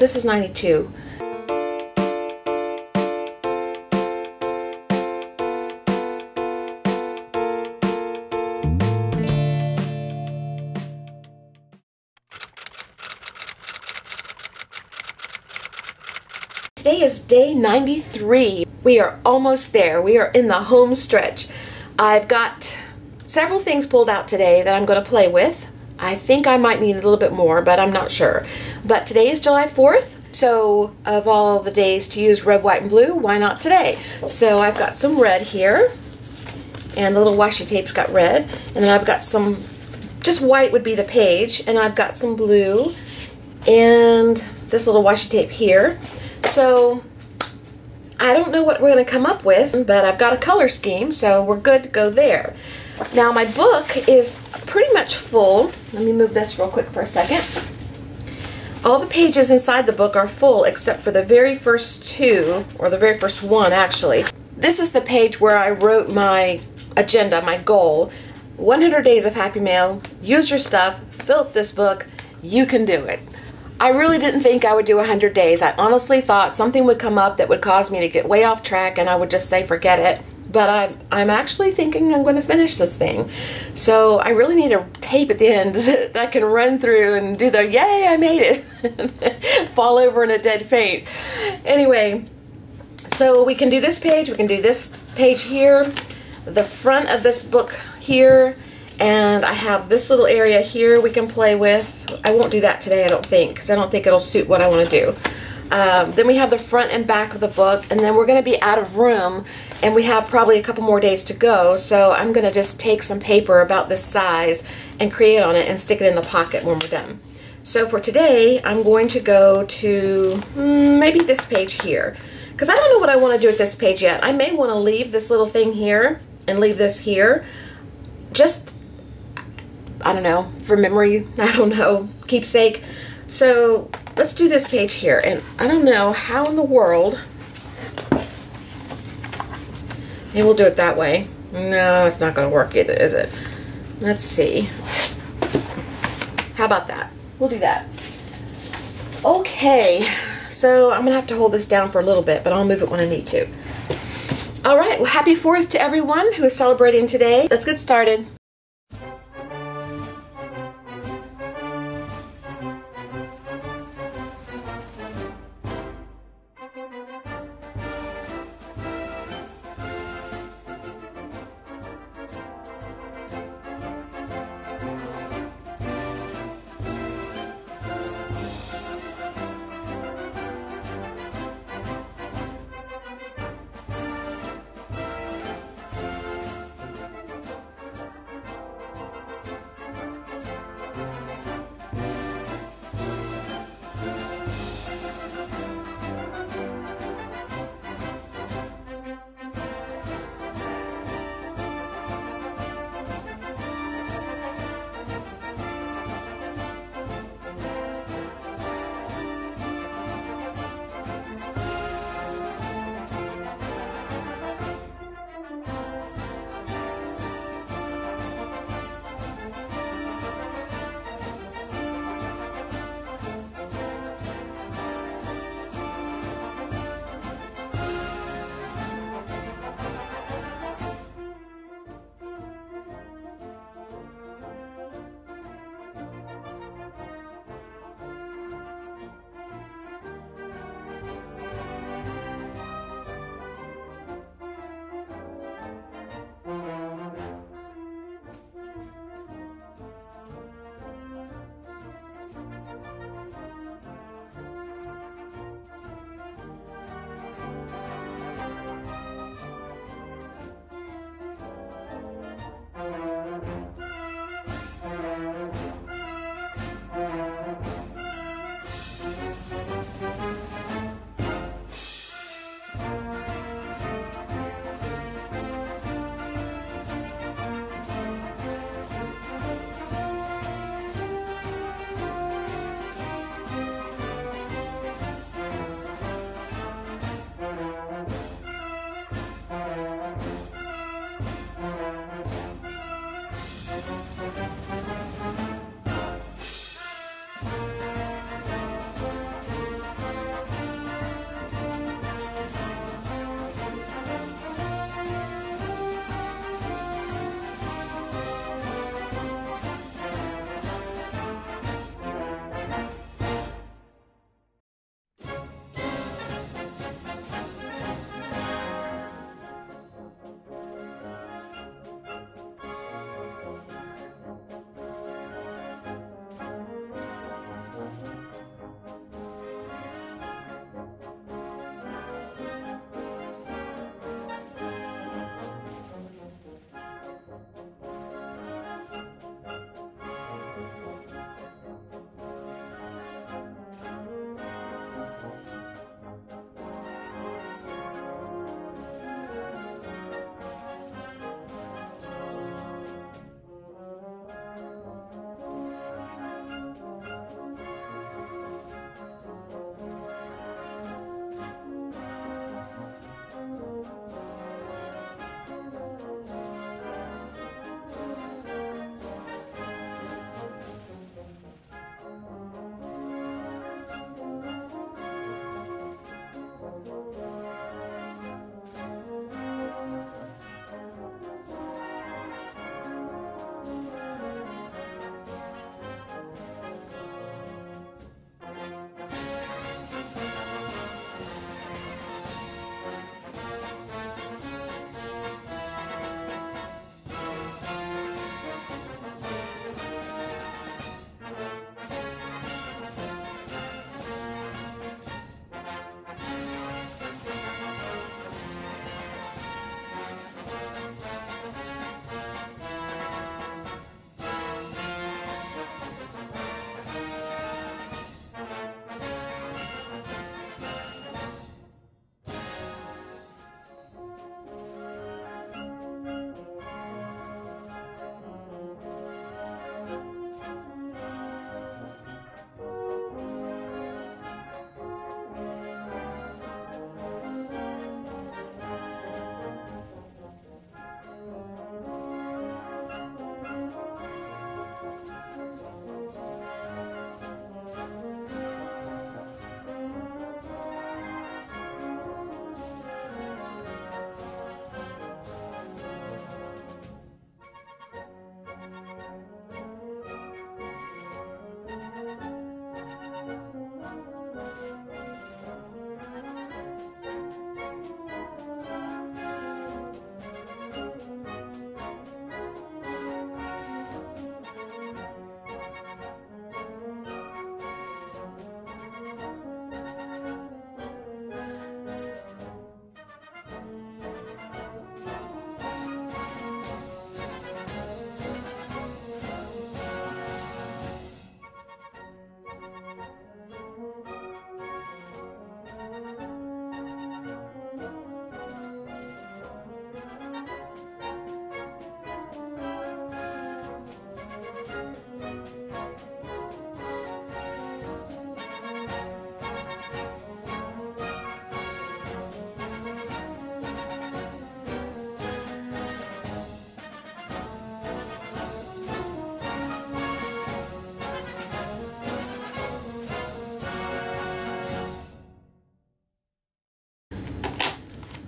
this is 92. Today is day 93. We are almost there. We are in the home stretch. I've got several things pulled out today that I'm going to play with. I think I might need a little bit more, but I'm not sure. But today is July 4th, so of all the days to use red, white, and blue, why not today? So I've got some red here, and the little washi tape's got red, and then I've got some, just white would be the page, and I've got some blue, and this little washi tape here. So I don't know what we're going to come up with, but I've got a color scheme, so we're good to go there. Now my book is pretty much full. Let me move this real quick for a second. All the pages inside the book are full except for the very first two, or the very first one actually. This is the page where I wrote my agenda, my goal. 100 days of Happy Mail. Use your stuff. Fill up this book. You can do it. I really didn't think I would do 100 days. I honestly thought something would come up that would cause me to get way off track and I would just say forget it. But I'm actually thinking I'm going to finish this thing. So I really need a tape at the end that I can run through and do the yay, I made it. Fall over in a dead faint. Anyway, so we can do this page. We can do this page here. The front of this book here. And I have this little area here we can play with. I won't do that today, I don't think, because I don't think it'll suit what I want to do. Then we have the front and back of the book, and then we're going to be out of room, and we have probably a couple more days to go, so I'm going to just take some paper about this size and create on it and stick it in the pocket when we're done. So for today, I'm going to go to maybe this page here, because I don't know what I want to do with this page yet. I may want to leave this little thing here and leave this here. Just, I don't know, for memory, I don't know, keepsake. So let's do this page here, and I don't know how in the world, maybe we'll do it that way. No, it's not going to work either, is it? Let's see. How about that? We'll do that. Okay, so I'm going to have to hold this down for a little bit, but I'll move it when I need to. All right, well, happy 4th to everyone who is celebrating today. Let's get started.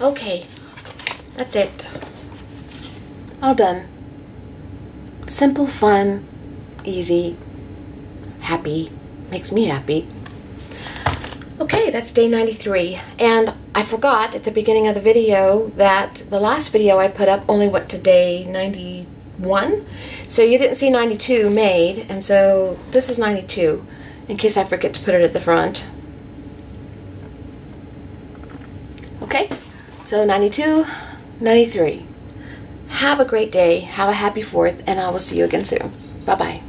Okay, that's it. All done. Simple, fun, easy, happy. Makes me happy. Okay, that's day 93. And I forgot at the beginning of the video that the last video I put up only went to day 91. So you didn't see 92 made, and so this is 92, in case I forget to put it at the front. Okay, so 92, 93. Have a great day, have a happy 4th, and I will see you again soon. Bye-bye.